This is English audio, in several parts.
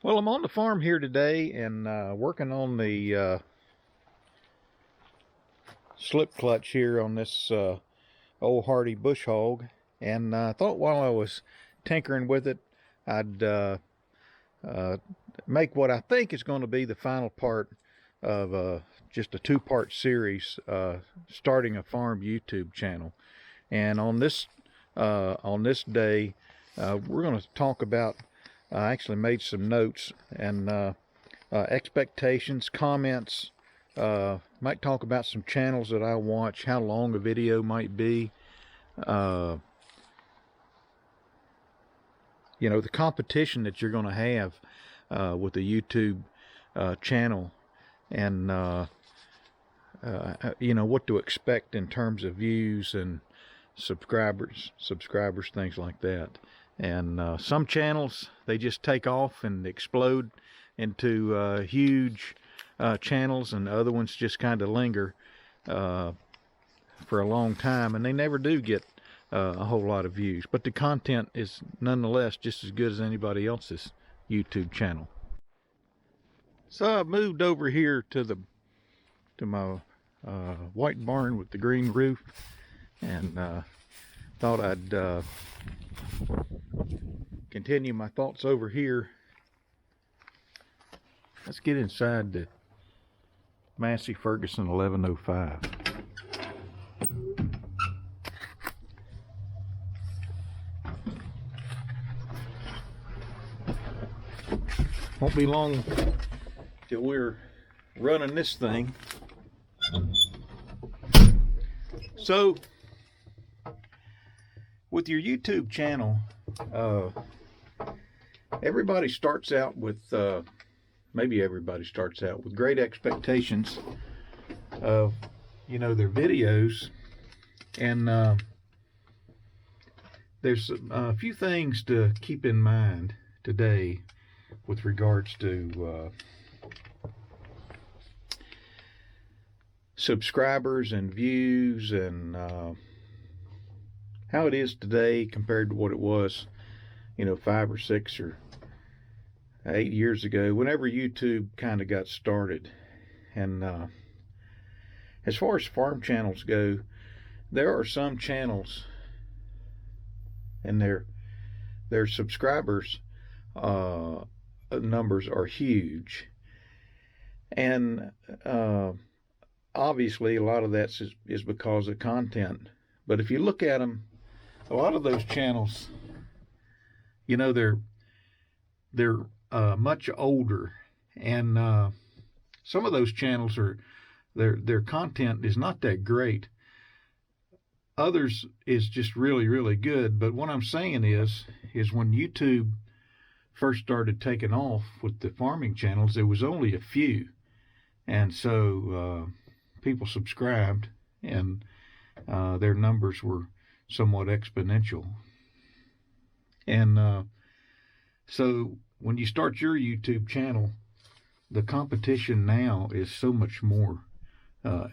Well, I'm on the farm here today and working on the slip clutch here on this old hardy bush hog, and I thought while I was tinkering with it, I'd make what I think is going to be the final part of just a two-part series, starting a farm YouTube channel. And on this day, we're going to talk about. I actually made some notes and expectations, comments. Might talk about some channels that I watch, how long a video might be. You know, the competition that you're going to have with the YouTube channel, and you know, what to expect in terms of views and subscribers, things like that. And some channels, they just take off and explode into huge channels, and other ones just kind of linger for a long time, and they never do get a whole lot of views. But the content is nonetheless just as good as anybody else's YouTube channel. So I moved over here to my white barn with the green roof, and thought I'd continue my thoughts over here. Let's get inside the Massey Ferguson 1105. Won't be long till we're running this thing. So, with your YouTube channel, everybody starts out with, maybe everybody starts out with great expectations of, you know, their videos. And there's a few things to keep in mind today with regards to subscribers and views, and how it is today compared to what it was, you know, 5 or 6 or 8 years ago, whenever YouTube kind of got started. And as far as farm channels go, there are some channels and their subscribers numbers are huge, and obviously a lot of that is because of content. But if you look at them, a lot of those channels, you know, they're much older, and some of those channels are their content is not that great. Others is just really, really good. But what I'm saying is when YouTube first started taking off with the farming channels, there was only a few, and so people subscribed, and their numbers were somewhat exponential. And so when you start your YouTube channel, the competition now is so much more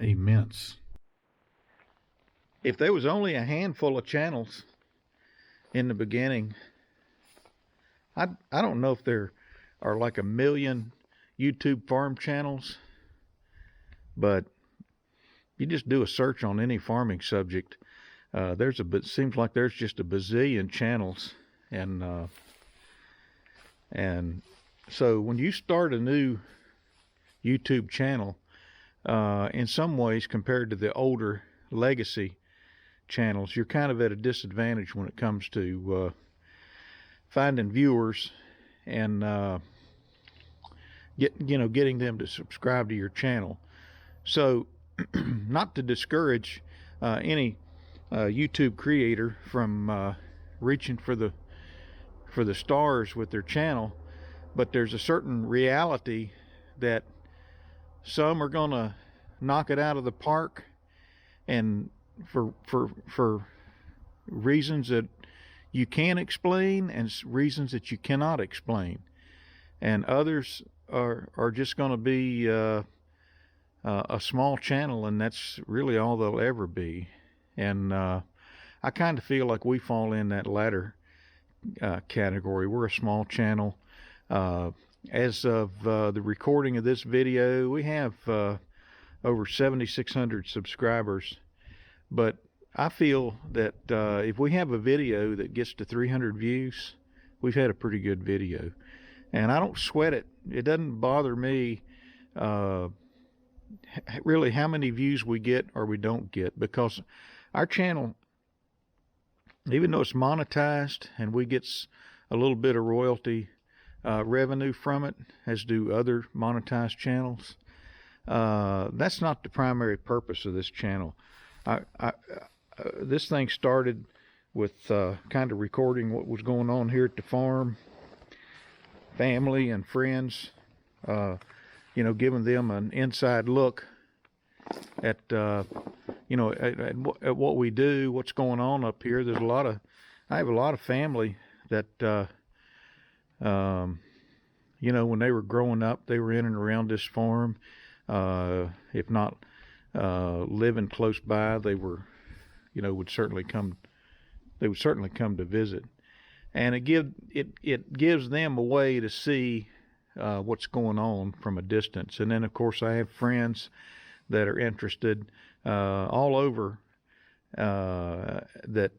immense. If there was only a handful of channels in the beginning, I don't know if there are like 1 million YouTube farm channels, but you just do a search on any farming subject. Seems like there's just a bazillion channels, and so when you start a new YouTube channel, in some ways compared to the older legacy channels, you're kind of at a disadvantage when it comes to finding viewers and getting them to subscribe to your channel. So not to discourage any YouTube creator from reaching for the stars with their channel, but there's a certain reality that some are gonna knock it out of the park, and for reasons that you can explain and reasons that you cannot explain, and others are just going to be a small channel, and that's really all they'll ever be. And I kind of feel like we fall in that latter category. We're a small channel. As of the recording of this video, we have over 7,600 subscribers, but I feel that if we have a video that gets to 300 views, we've had a pretty good video. And I don't sweat it. It doesn't bother me really how many views we get or we don't get, because our channel, even though it's monetized and we get a little bit of royalty revenue from it, as do other monetized channels, that's not the primary purpose of this channel. This thing started with kind of recording what was going on here at the farm, family and friends, you know, giving them an inside look at you know, at what we do, what's going on up here. There's I have a lot of family that you know, when they were growing up, they were in and around this farm. If not living close by, they were, you know, would certainly come to visit, and it gives them a way to see what's going on from a distance. And then of course I have friends that are interested all over that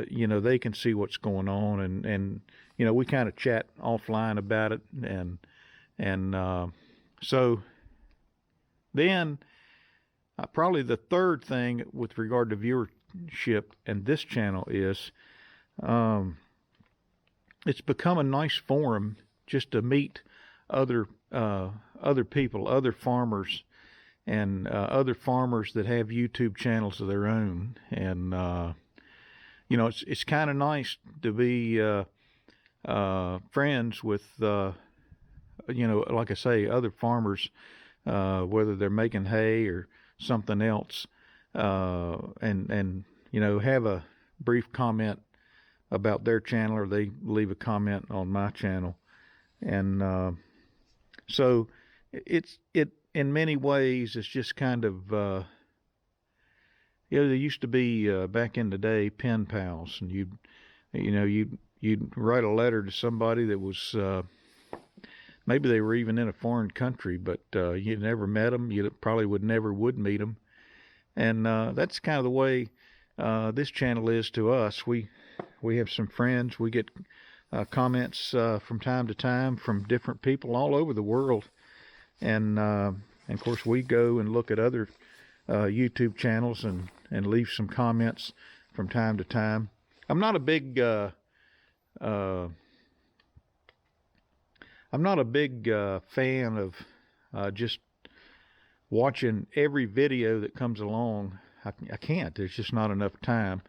you know, they can see what's going on, and you know, we kind of chat offline about it, and so then probably the third thing with regard to viewership and this channel is it's become a nice forum just to meet other people, other farmers, and other farmers that have YouTube channels of their own. And you know, it's kind of nice to be friends with you know, like I say, other farmers, whether they're making hay or something else, and you know, have a brief comment about their channel, or they leave a comment on my channel. And so it in many ways it's just kind of you know, there used to be back in the day pen pals, and you'd write a letter to somebody that was maybe they were even in a foreign country, but you never met them. You probably would meet them. And that's kind of the way this channel is to us. We have some friends. We get comments from time to time from different people all over the world. And of course, we go and look at other YouTube channels and leave some comments from time to time. I'm not a big fan of just watching every video that comes along. I can't. There's just not enough time.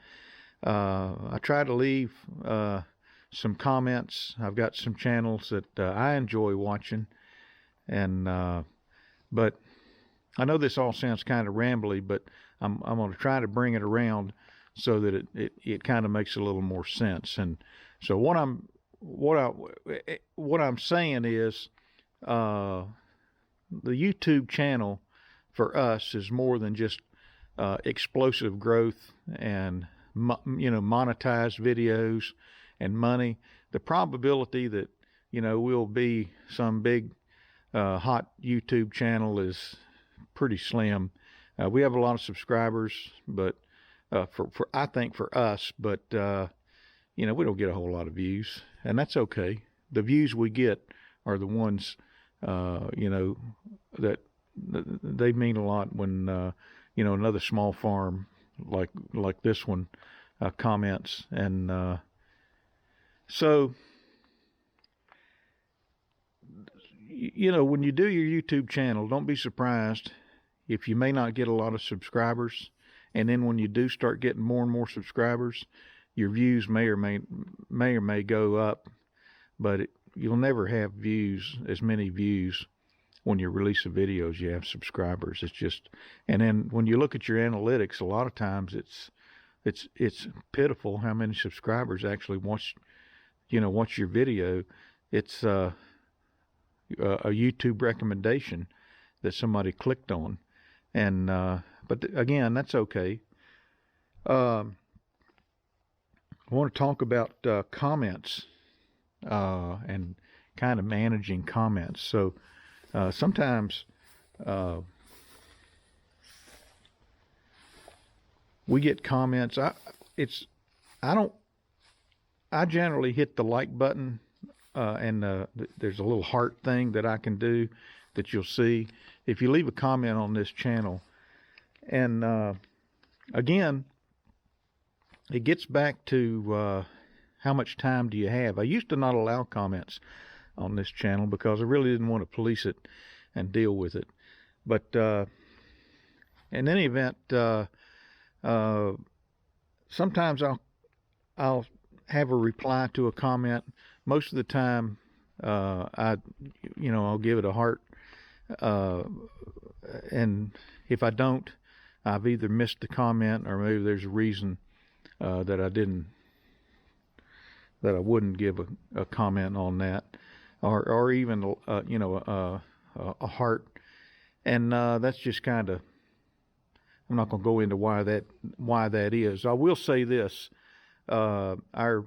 I try to leave some comments. I've got some channels that I enjoy watching, and but I know this all sounds kind of rambly, but I'm going to try to bring it around so that it kind of makes a little more sense. And so what I'm saying is, the YouTube channel for us is more than just explosive growth and monetized videos and money. The probability that we'll be some big hot YouTube channel is pretty slim. We have a lot of subscribers, but I think for us, but we don't get a whole lot of views, and that's okay. The views we get are the ones that they mean a lot when another small farm like this one comments. And so when you do your YouTube channel, don't be surprised if you may not get a lot of subscribers, And then when you do start getting more and more subscribers, your views may or may go up, but you'll never have as many views when you release a video as you have subscribers. It's just, and then when you look at your analytics, a lot of times it's pitiful how many subscribers actually watch your video. It's a YouTube recommendation that somebody clicked on, and but again, that's okay. I want to talk about comments and kind of managing comments. So sometimes we get comments. I generally hit the like button, and there's a little heart thing that I can do that you'll see if you leave a comment on this channel. And again, it gets back to how much time do you have. I used to not allow comments on this channel because I really didn't want to police it and deal with it. But in any event, sometimes I'll have a reply to a comment. Most of the time, I'll give it a heart. And if I don't, I've either missed the comment, or maybe there's a reason that I wouldn't give a comment on that, or even a heart. And that's just kind of, I'm not going to go into why that is. I will say this: our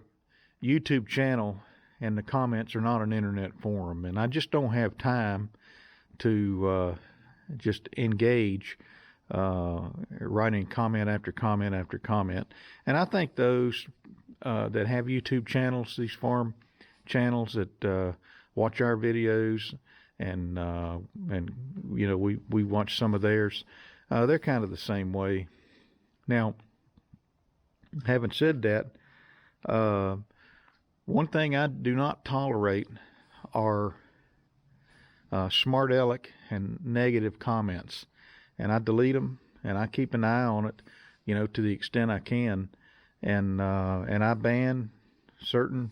YouTube channel and the comments are not an internet forum, and I just don't have time to just engage writing comment after comment after comment. And I think those that have YouTube channels, these farm channels that watch our videos, and we watch some of theirs, they're kind of the same way. Now, having said that, one thing I do not tolerate are smart aleck and negative comments, and I delete them, and I keep an eye on it, to the extent I can, and I ban certain.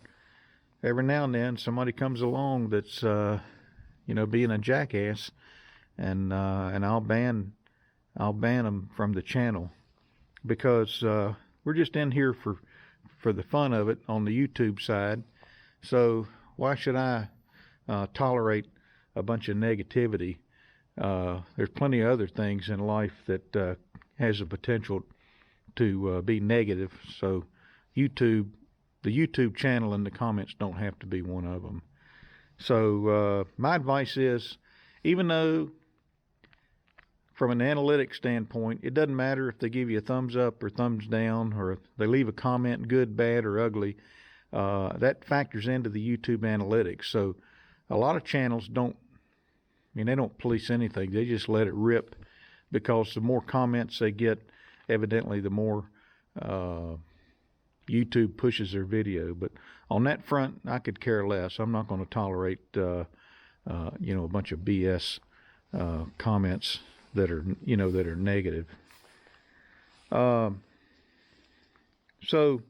Every now and then somebody comes along that's being a jackass, and I'll ban them from the channel, because we're just in here for the fun of it on the YouTube side. So why should I tolerate a bunch of negativity? There's plenty of other things in life that has the potential to be negative. So the YouTube channel and the comments don't have to be one of them. So my advice is, even though from an analytics standpoint, it doesn't matter if they give you a thumbs up or thumbs down, or if they leave a comment, good, bad, or ugly, that factors into the YouTube analytics. So a lot of channels they don't police anything. They just let it rip, because the more comments they get, evidently the more YouTube pushes their video. But on that front, I could care less. I'm not going to tolerate a bunch of BS comments that are negative. So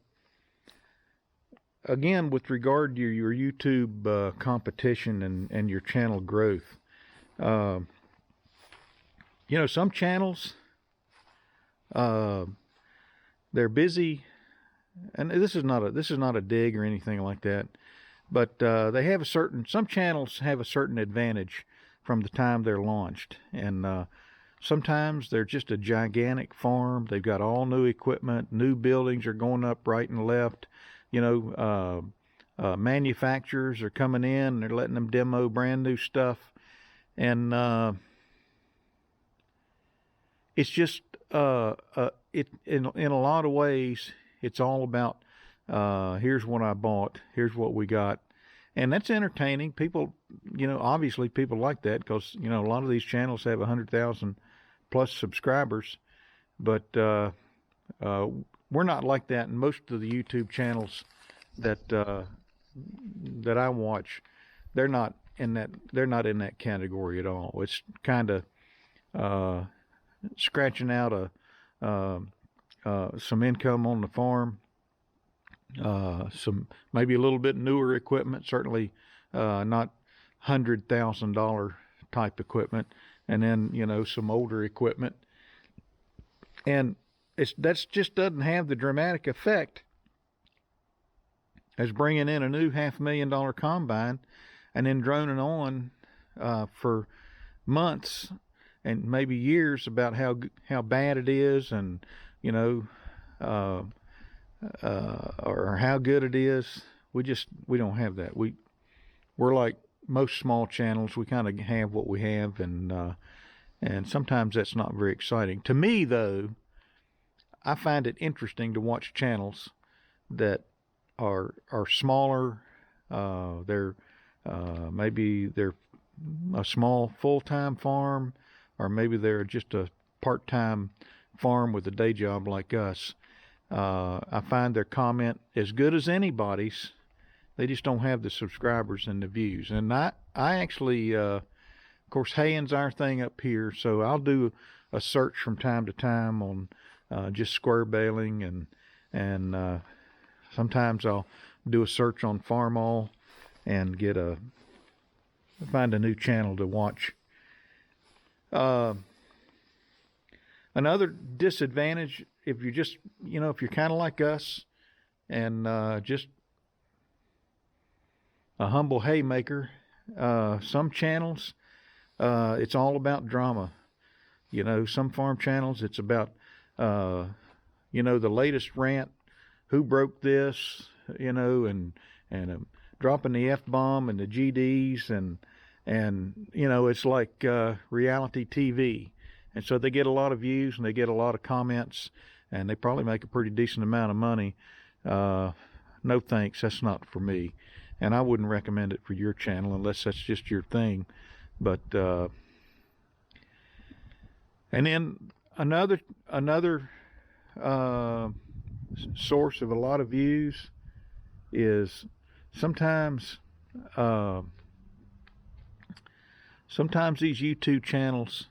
again, with regard to your YouTube competition and your channel growth, some channels, they're busy, and this is not a dig or anything like that, but some channels have a certain advantage from the time they're launched, and sometimes they're just a gigantic farm. They've got all new equipment, new buildings are going up right and left. Manufacturers are coming in, they're letting them demo brand new stuff, and it's just in a lot of ways, it's all about here's what I bought, here's what we got. And that's entertaining. People, obviously people like that, because, a lot of these channels have 100,000 plus subscribers. But we're not like that. And most of the YouTube channels that I watch, they're not in that category at all. It's kind of scratching out some income on the farm, some maybe a little bit newer equipment, certainly not $100,000 type equipment, and then some older equipment, and that's just doesn't have the dramatic effect as bringing in a new $500,000 combine and then droning on for months and maybe years about how bad it is, and or how good it is. We don't have that. We're like most small channels. We kind of have what we have, and sometimes that's not very exciting to me. Though I find it interesting to watch channels that are smaller. Maybe they're a small full-time farm, or maybe they're just a part-time farm with a day job like us. I find their comment as good as anybody's. They just don't have the subscribers and the views. And I actually, of course, haying's our thing up here, so I'll do a search from time to time on just square baling, and sometimes I'll do a search on Farmall and find a new channel to watch. Another disadvantage, if you're just, if you're kind of like us and just a humble haymaker, some channels, it's all about drama. Some farm channels, it's about, the latest rant, who broke this, and dropping the F-bomb and the GDs, and it's like reality TV. And so they get a lot of views and they get a lot of comments, and they probably make a pretty decent amount of money. No thanks, that's not for me. And I wouldn't recommend it for your channel unless that's just your thing. But and then another source of a lot of views is sometimes these YouTube channels,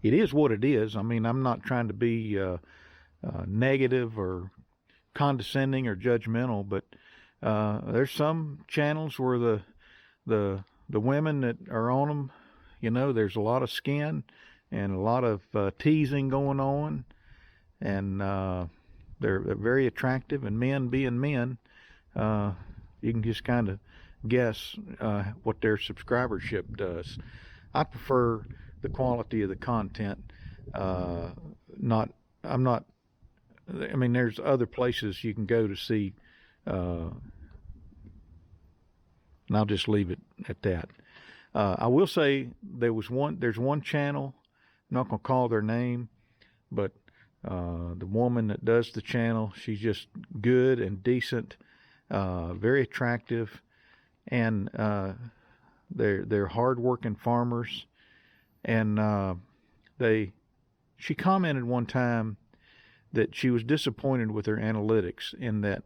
it is what it is. I mean, I'm not trying to be negative or condescending or judgmental, but there's some channels where the women that are on them, there's a lot of skin and a lot of teasing going on, and they're very attractive, and men being men, you can just kind of guess what their subscribership does. I prefer the quality of the content. I mean, there's other places you can go to see, and I'll just leave it at that. I will say there's one channel, I'm not going to call their name, but the woman that does the channel, she's just good and decent, very attractive, and they're hard-working farmers. And she commented one time that she was disappointed with her analytics, in that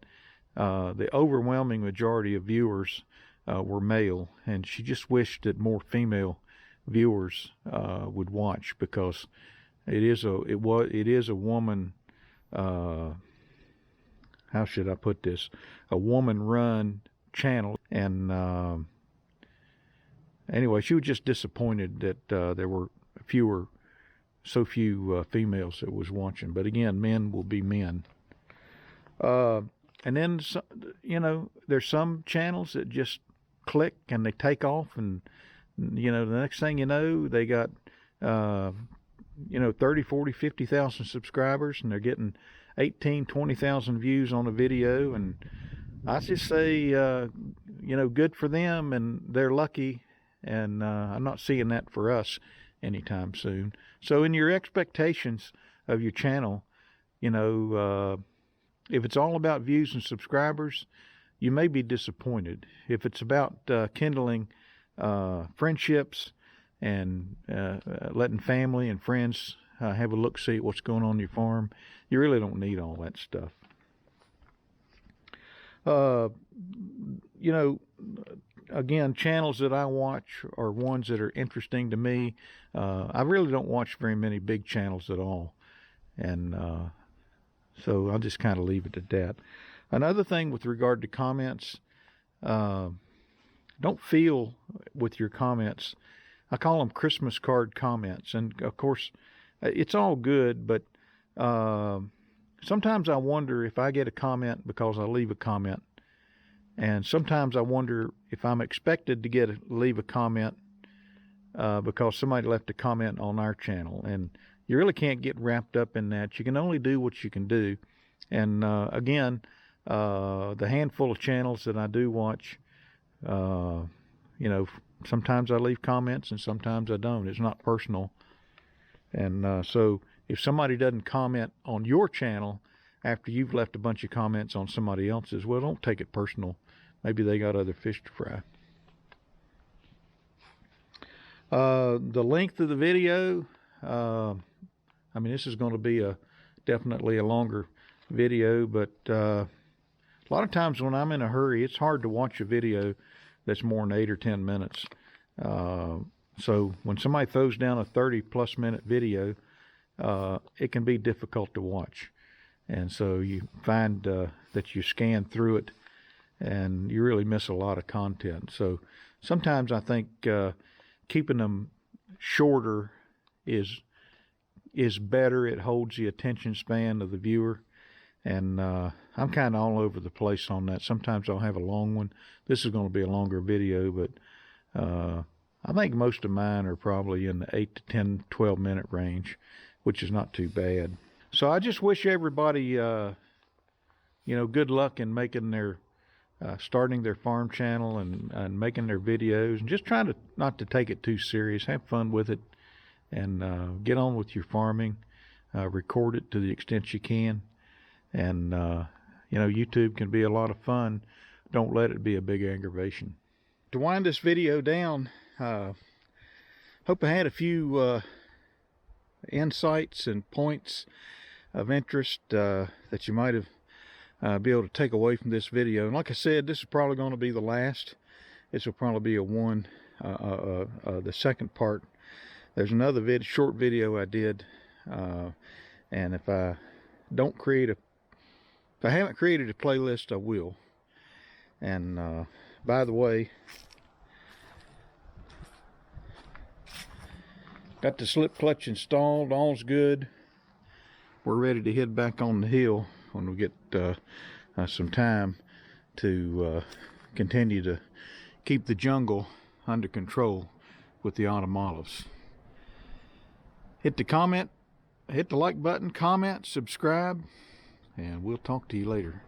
the overwhelming majority of viewers were male, and she just wished that more female viewers would watch, because it is a woman, how should I put this, a woman-run channel. And anyway, she was just disappointed that there were so few females that was watching. But again, men will be men. And then there's some channels that just click and they take off, and the next thing you know, they got 30, 40, 50,000 subscribers, and they're getting 18, 20,000 views on a video. And I just say, good for them, and they're lucky. And I'm not seeing that for us anytime soon. So in your expectations of your channel, if it's all about views and subscribers, you may be disappointed. If it's about kindling friendships and letting family and friends have a look-see at what's going on in your farm, you really don't need all that stuff. again, channels that I watch are ones that are interesting to me. I really don't watch very many big channels at all. And so I'll just kind of leave it at that. Another thing with regard to comments, don't feel with your comments. I call them Christmas card comments. And of course, it's all good, but sometimes I wonder if I get a comment because I leave a comment. And sometimes I wonder if I'm expected to leave a comment because somebody left a comment on our channel. And you really can't get wrapped up in that. You can only do what you can do. And again, the handful of channels that I do watch, sometimes I leave comments and sometimes I don't. It's not personal. And so if somebody doesn't comment on your channel after you've left a bunch of comments on somebody else's, well, don't take it personal. Maybe they got other fish to fry. The length of the video, this is going to be definitely a longer video, but a lot of times when I'm in a hurry, it's hard to watch a video that's more than 8 or 10 minutes. So when somebody throws down a 30-plus minute video, it can be difficult to watch. And so you find that you scan through it and you really miss a lot of content. So sometimes I think keeping them shorter is better. It holds the attention span of the viewer. And I'm kind of all over the place on that. Sometimes I'll have a long one. This is going to be a longer video, but I think most of mine are probably in the 8 to 10, 12 minute range, which is not too bad. So I just wish everybody, good luck in making starting their farm channel and making their videos, and just trying not to take it too serious. Have fun with it and get on with your farming. Record it to the extent you can. And, YouTube can be a lot of fun. Don't let it be a big aggravation. To wind this video down, hope I had a few insights and points of interest that you might have be able to take away from this video. And like I said, this is probably going to be the last. This will probably be the second part. There's another short video I did, and if I haven't created a playlist, I will. And by the way, got the slip clutch installed. All's good. We're ready to head back on the hill when we get some time to continue to keep the jungle under control with the autumn olives. Hit the like button, comment, subscribe, and we'll talk to you later.